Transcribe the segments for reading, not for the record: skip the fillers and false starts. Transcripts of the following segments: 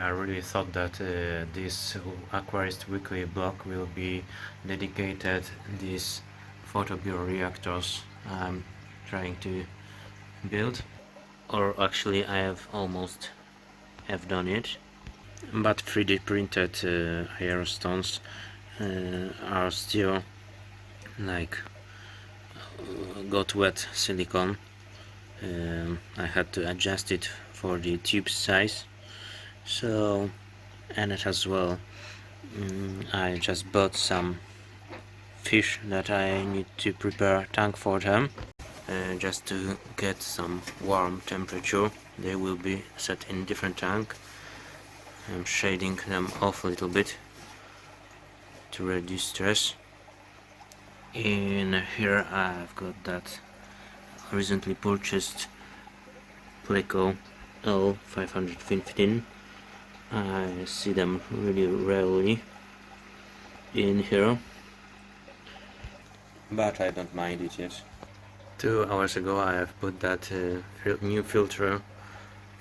I really thought that this Aquarist weekly blog will be dedicated these photobioreactors I'm trying to build, or actually I have almost done it, but 3D printed aerostones are still like got wet silicone. I had to adjust it for the tube size, so, and it as well, I just bought some fish that I need to prepare a tank for them, just to get some warm temperature. They will be set in different tank. I'm shading them off a little bit to reduce stress. In here I've got that recently purchased Pleco L515. I see them really rarely in here, but I don't mind it yet. 2 hours ago I have put that new filter.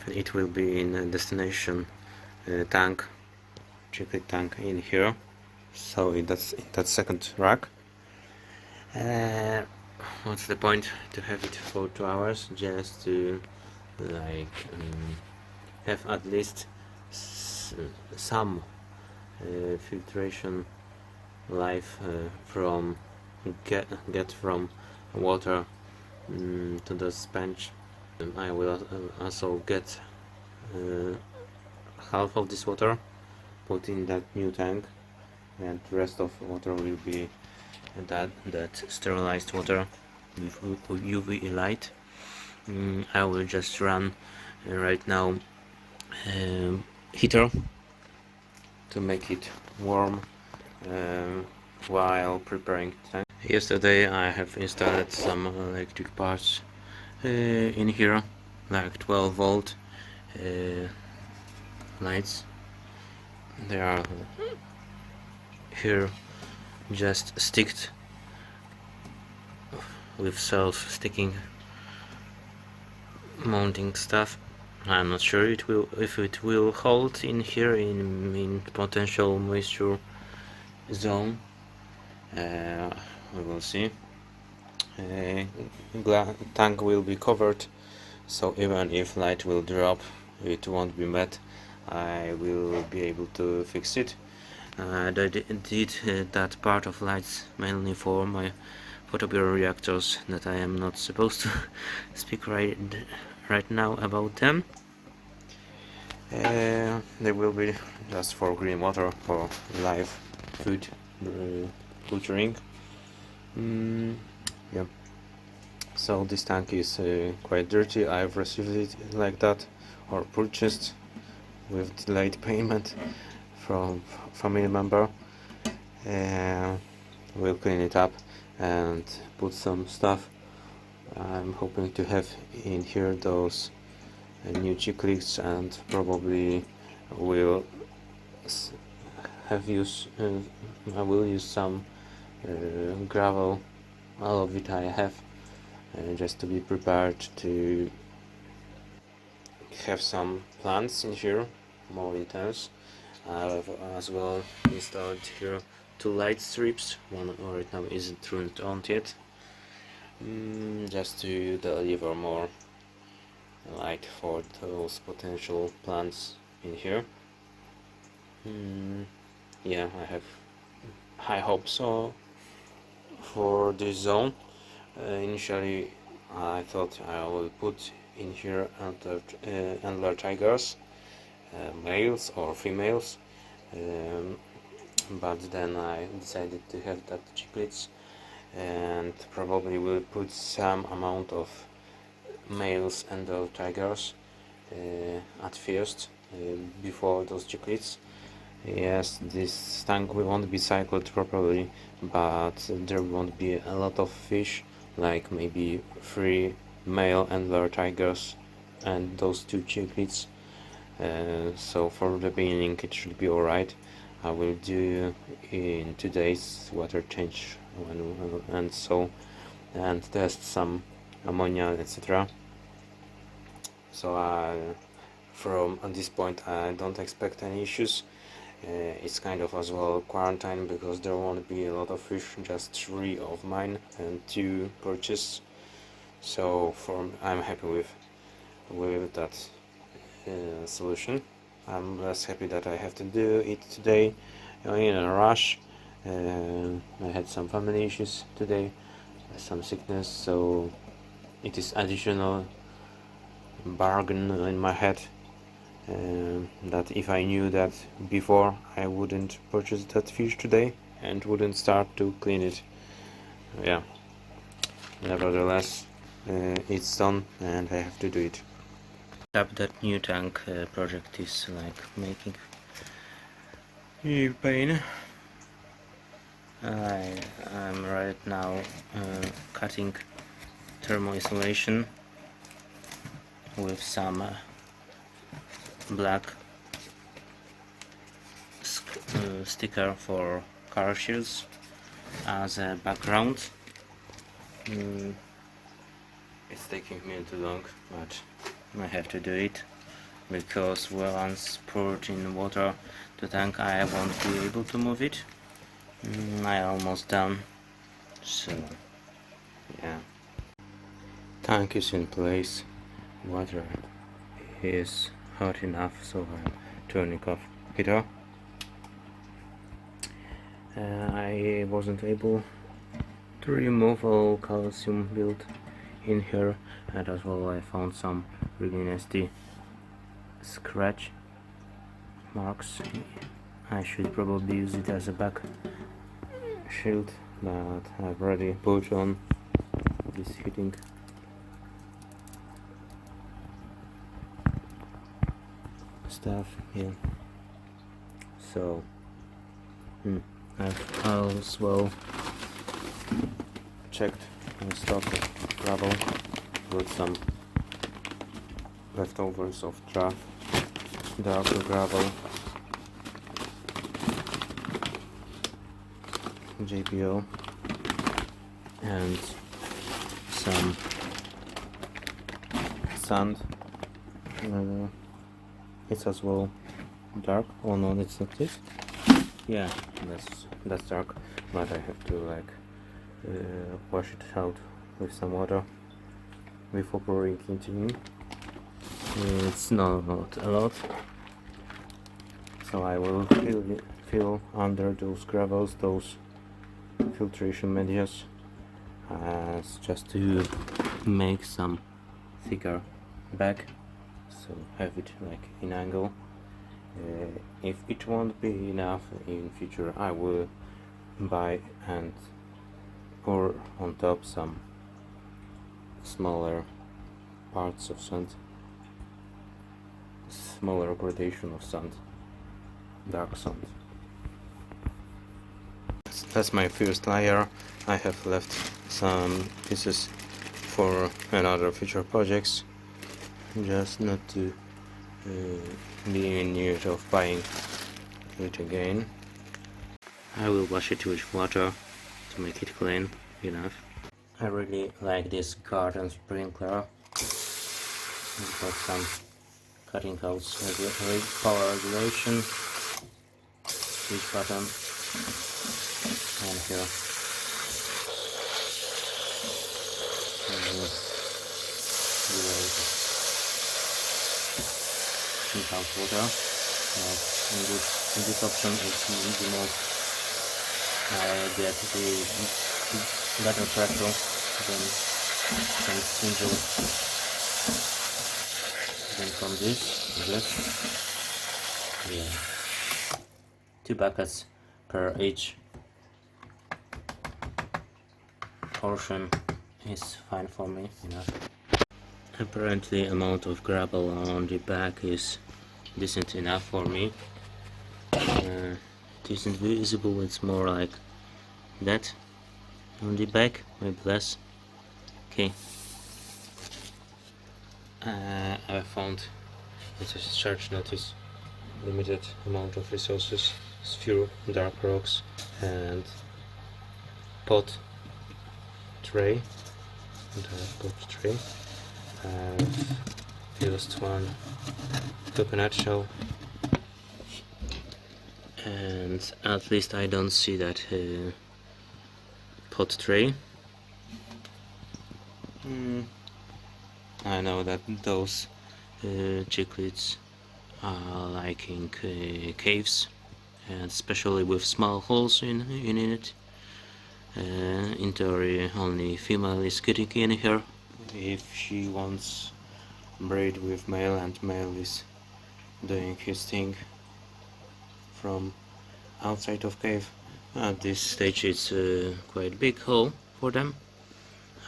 It will be in a destination tank, Cichlid tank in here, so that's in that second rack. What's the point to have it for 2 hours? Just to like have at least some filtration life from get from water to the sponge. I will also get half of this water put in that new tank, and the rest of water will be that sterilized water with UV light. I will just run right now heater to make it warm while preparing the tank. Yesterday I have installed some electric parts in here, like 12 volt lights. They are here just sticked with self-sticking mounting stuff. I'm not sure if it will hold in here in potential moisture zone. We will see. Tank will be covered, so even if light will drop, it won't be met. I will be able to fix it. I did that part of lights mainly for my photobioreactors that I am not supposed to speak right now about them. They will be just for green water for live food butchering. Yeah. So this tank is quite dirty. I've received it like that, or purchased with delayed payment from family member. We'll clean it up and put some stuff. I'm hoping to have in here those new Cichlids, and probably will have I will use some gravel. All of it I have, just to be prepared to have some plants in here more intense. I've as well installed here 2 light strips. One right now isn't turned on yet, just to deliver more light for those potential plants in here. Yeah, I have high hopes for this zone. Initially I thought I will put in here antler tigers, males or females, but then I decided to have that Cichlids, and probably will put some amount of males and the tigers at first before those Cichlids. Yes, this tank won't be cycled properly, but there won't be a lot of fish, like maybe 3 male antler tigers and those 2 Cichlids. So for the beginning it should be alright. I will do in 2 days water change and test some ammonia, etc. So from at this point I don't expect any issues. It's kind of as well quarantine because there won't be a lot of fish, just 3 of mine and 2 purchased. So I'm happy with that solution. I'm less happy that I have to do it today in a rush. I had some family issues today, some sickness, so it is additional bargain in my head. That if I knew that before, I wouldn't purchase that fish today and wouldn't start to clean it. Yeah, nevertheless, it's done and I have to do it. That new tank project is like making me pain. I'm right now cutting thermal insulation with some black sticker for car shields as a background. It's taking me too long, but I have to do it because once poured in water the tank I won't be able to move it. I'm almost done, so yeah. Tank is in place, water is hot enough, so I'm turning off heater. I wasn't able to remove all calcium built in here, and as well I found some really nasty scratch marks. I should probably use it as a back shield, but I've already put on this heating stuff here. So I've as well checked my stock of gravel with some leftovers of dark gravel, JPO, and some sand. It's as well dark. Oh no, it's not this. Yeah, that's dark, but I have to like wash it out with some water before pouring it in. It's not a lot, so I will fill under those gravels, those filtration medias, just to make some thicker bag, so have it like in angle. If it won't be enough in future, I will buy and pour on top some smaller parts of sand, smaller gradation of sand, dark sand. That's my first layer. I have left some pieces for another future projects, just not to be in need of buying it again. I will wash it with water to make it clean enough. I really like this garden sprinkler. It's got some cutting holes, power regulation, switch button, and here out water. In this option it's the most I get the better pressure than single than from this. Yeah, 2 buckets per each portion is fine for me, enough. Apparently amount of gravel on the back is decent enough for me. It isn't visible, it's more like that on the back, maybe less. Okay. I found it's a search notice, limited amount of resources, few dark rocks and pot tray. used one coconut shell, and at least I don't see that pot tray. I know that those cichlids are liking caves, and especially with small holes in it. In theory, only female is getting in here if she wants breed with male, and male is doing his thing from outside of cave. At this stage it's a quite big hole for them.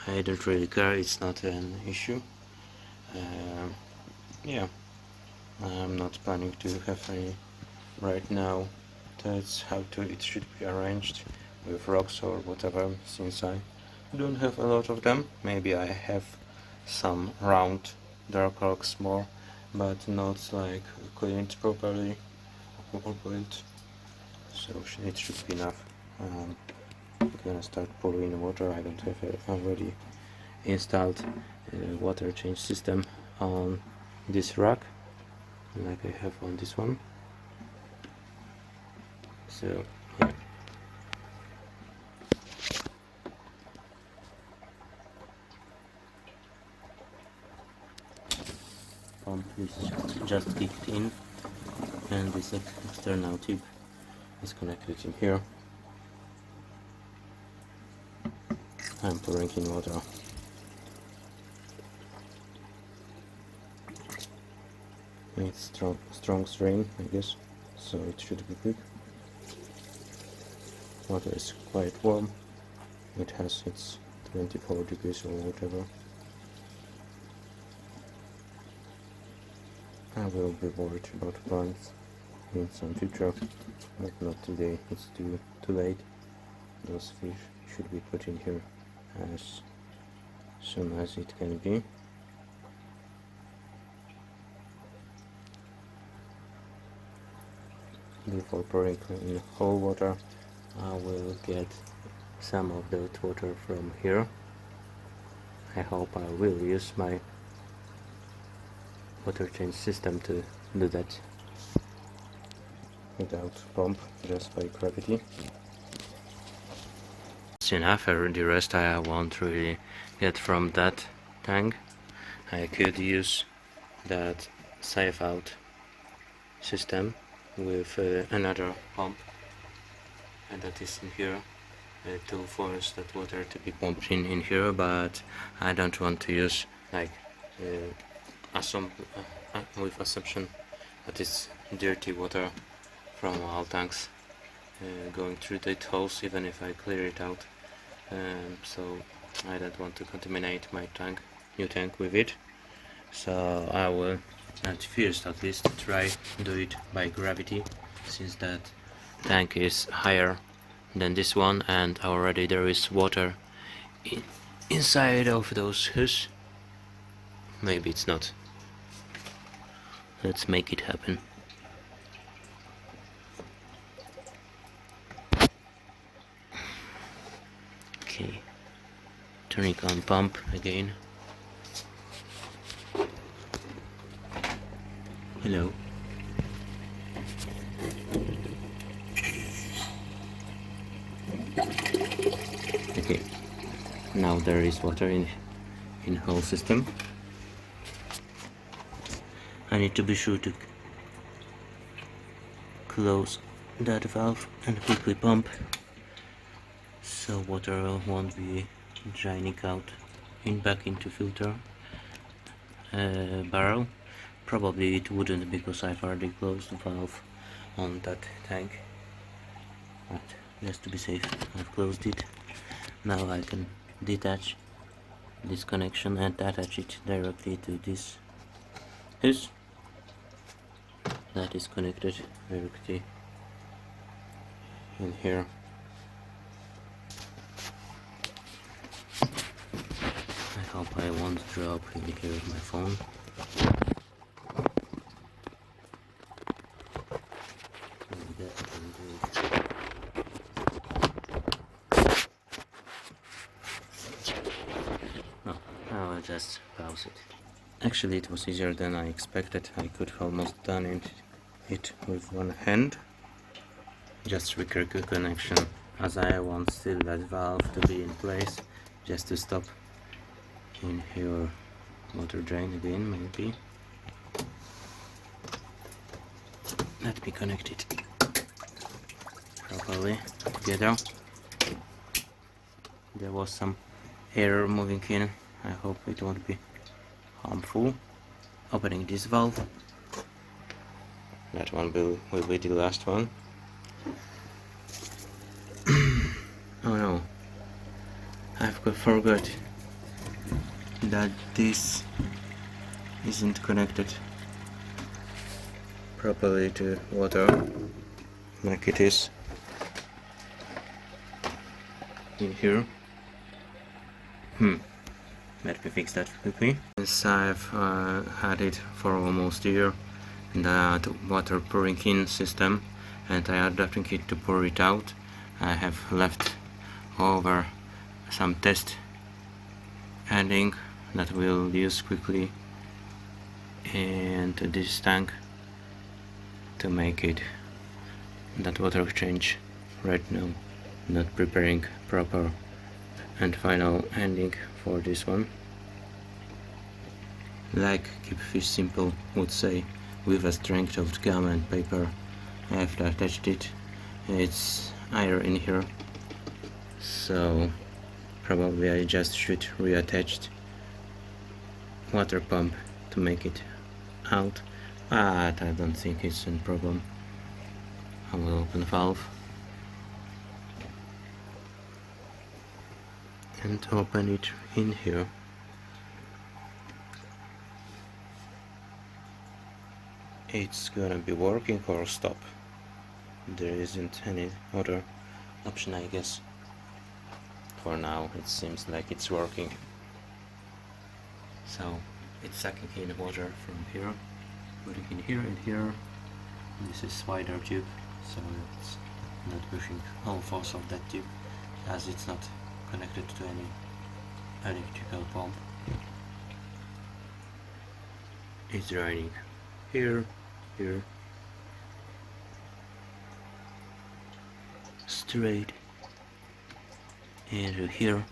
I don't really care, it's not an issue. Yeah, I'm not planning to have any right now. That's how it should be arranged, with rocks or whatever, since I don't have a lot of them. Maybe I have some round dark rocks more, but not like cleaned properly or built, so it should be enough. I'm gonna start pouring water. I don't have already installed water change system on this rack like I have on this one, so yeah. Pump is just kicked in, and this external tube is connected in here. I'm pouring in water. It's strong strain, I guess, so it should be quick. Water is quite warm. It has its 24 degrees or whatever. I will be worried about plants in some future, but not today. It's too late. Those fish should be put in here as soon as it can be. Before pouring in whole water, I will get some of that water from here. I hope I will use my water change system to do that without pump, just by gravity. It's enough. The rest I won't really get from that tank. I could use that sieve out system with another pump, and that is in here, to force that water to be pumped in here, but I don't want to use like with assumption that it's dirty water from all tanks going through the holes, even if I clear it out. So I don't want to contaminate my new tank with it. So I will, at first at least, try do it by gravity, since that tank is higher than this one, and already there is water inside of those hoods. Maybe it's not. Let's make it happen. Okay, turning on pump again. Hello. Okay, now there is water in whole system. I need to be sure to close that valve and quickly pump, so water won't be draining out back into filter barrel. Probably it wouldn't, because I've already closed the valve on that tank, but just to be safe, I've closed it. Now I can detach this connection and attach it directly to this that is connected directly in here. I hope I won't drop in here my phone. No, I will just pause it. Actually, it was easier than I expected. I could almost done it with one hand. Just trigger good connection, as I want still that valve to be in place, just to stop in here water drain again, maybe. Let me connect it properly together. There was some air moving in. I hope it won't be harmful. Opening this valve. That one will be the last one. Oh no, forgot that this isn't connected properly to water like it is in here. Let me fix that quickly. Since I've had it for almost a year, that water pouring in system, and I adapting it to pour it out, I have left over some test ending that we'll use quickly into this tank to make it that water exchange right now, not preparing proper and final ending for this one. Like Keep Fish Simple would say, with a strength of gum and paper. I have attached it. It's air in here, so probably I just should reattach water pump to make it out, but I don't think it's a problem. I will open valve and open it in here. It's gonna be working or stop. There isn't any other option, I guess. For now it seems like it's working. So it's sucking in water from here, putting in here and here. This is wider tube, so it's not pushing all force of that tube, as it's not connected to any electrical pump. It's draining here, here, straight into here,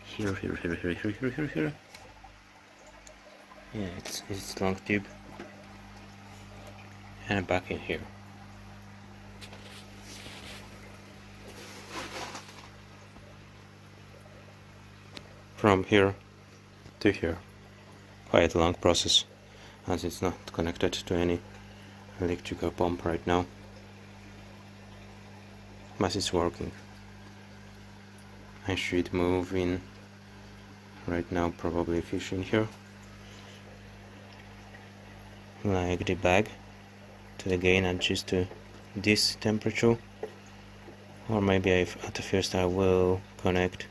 here, here, here, here, here, here, here, here. Yeah, it's long tube, and back in here. From here to here. Quite a long process, as it's not connected to any electrical pump right now, but it's working. I should move in right now, probably fish in here, like the bag, to again adjust to this temperature, or maybe at the first I will connect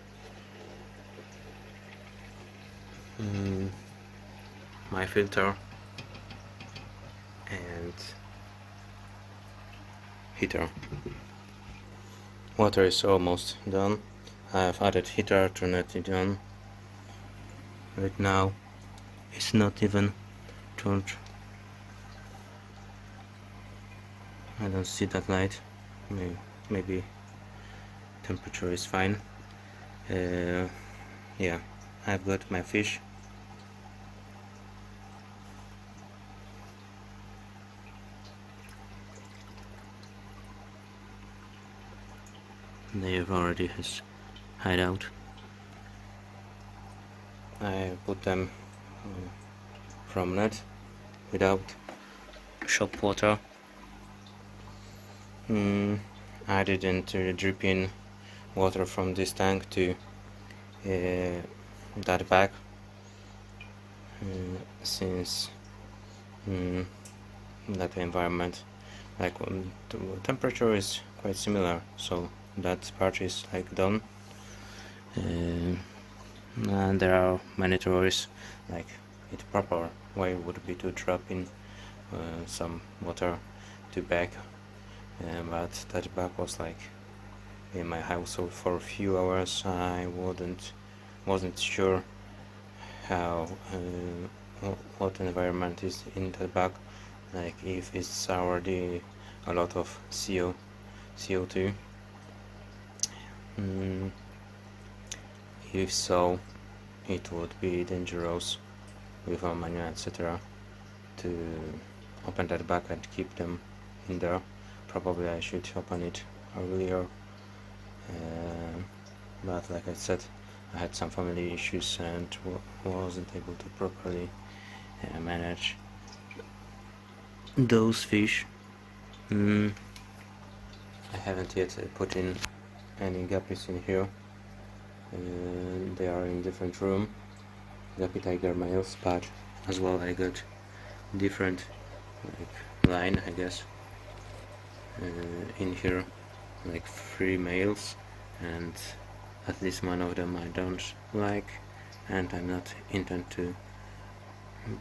my filter and heater. Water is almost done. I have added heater to net it on. Right now it's not even turned. I don't see that light. Maybe temperature is fine. Yeah, I've got my fish. They have already his hideout. I put them from net without shop water. I didn't drip in water from this tank to that bag, since that environment, like the temperature is quite similar, so that part is like done. And there are many theories, like it proper way would be to drop in some water to bag, but that bag was like in my household for a few hours. I wasn't sure how what environment is in the bag, like if it's already a lot of CO2. If so, it would be dangerous with ammonia, etc., to open that bag and keep them in there. Probably I should open it earlier, but like I said, I had some family issues and wasn't able to properly manage those fish. I haven't yet put in any guppies in here. They are in different room, guppy tiger males, but as well I got different line, I guess, in here, like 3 males, and at least one of them I don't like, and I'm not intend to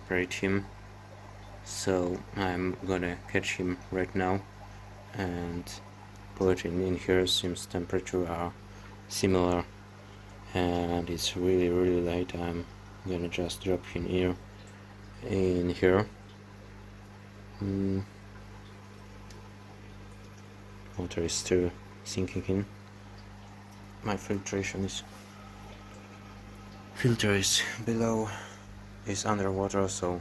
breed him, so I'm gonna catch him right now and put him in here since temperature are similar and it's really late. I'm gonna just drop him here in here. Water is still sinking in. My filter is below, is underwater, so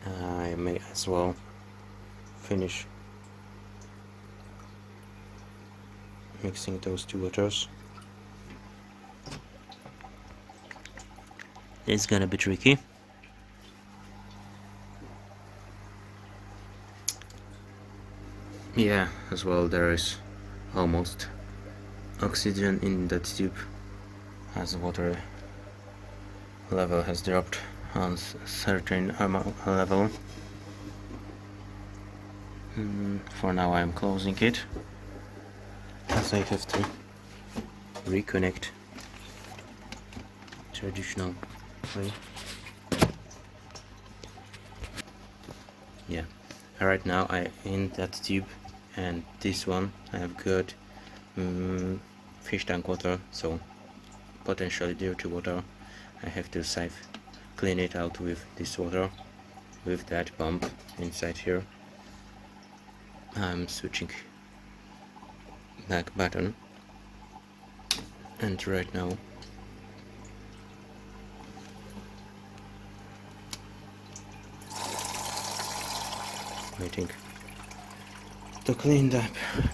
I may as well finish mixing those two waters. It's gonna be tricky. Yeah, as well there is almost oxygen in that tube as water level has dropped on certain level. For now I'm closing it as I have to reconnect traditional way. Yeah, right now I in that tube and this one I have got fish tank water, so potentially dirty water. I have to clean it out with this water, with that pump inside here. I'm switching back button, and right now waiting to clean up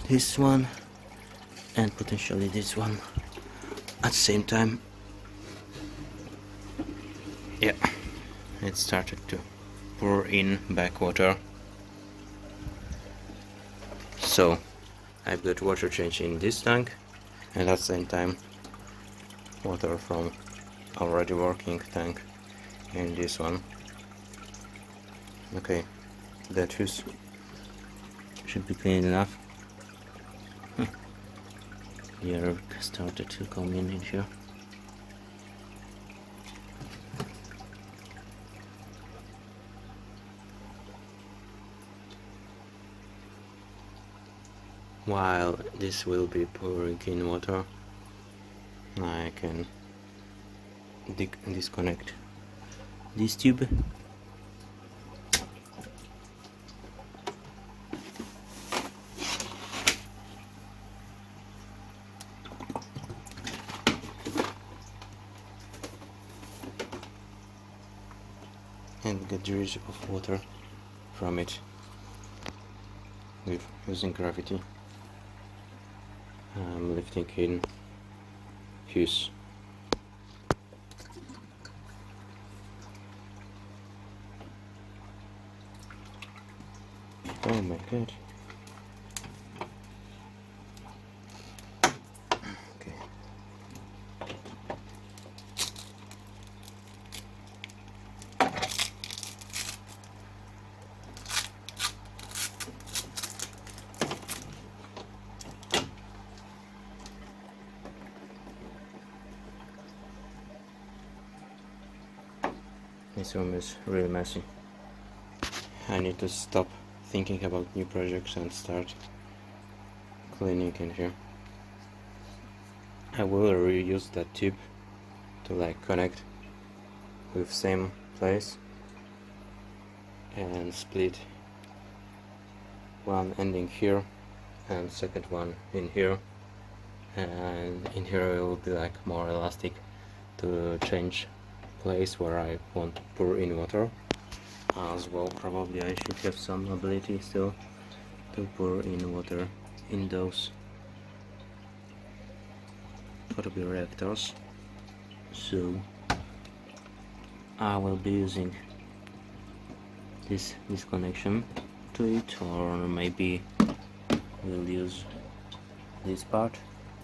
this one and potentially this one at the same time. Yeah, it started to pour in backwater, so I've got water change in this tank and at the same time water from already working tank in this one. Okay, that fuse should be clean enough. The air started to come in here. While this will be pouring in water, I can disconnect this tube. And get rid of water from it with using gravity. I'm lifting in fuse. Oh my god. Okay. This room is really messy. I need to stop thinking about new projects and start cleaning in here. I will reuse that tube to connect with same place and split one ending here and second one in here, and in here it will be like more elastic to change place where I want to pour in water. As well, probably I should have some ability still to pour in water in those photobioreactors, so I will be using this connection to it, or maybe we'll use this part,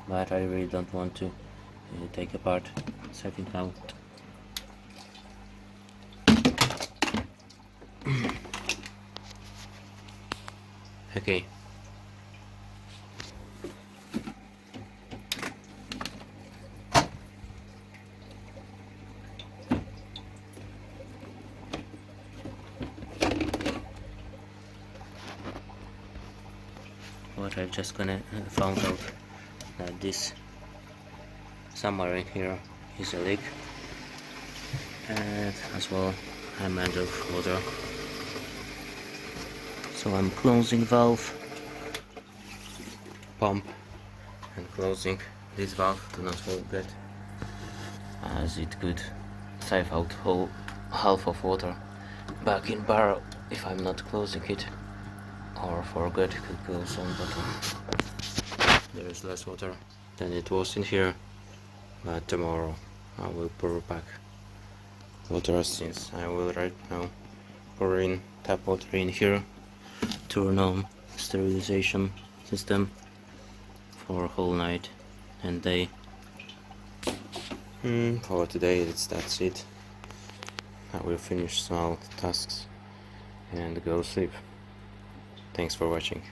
but I really don't want to take apart second out. Okay. What I've just found out that this somewhere in here is a leak, and as well I'm out of water, so I'm closing valve, pump, and closing this valve. Do not forget, as it could save out whole half of water back in barrel if I'm not closing it, or forget it could go on bottom. There is less water than it was in here, but tomorrow I will pour back water, since I will right now pour in tap water in here, turn on sterilization system for whole night and day. For today that's it. I will finish small tasks and go sleep. Thanks for watching.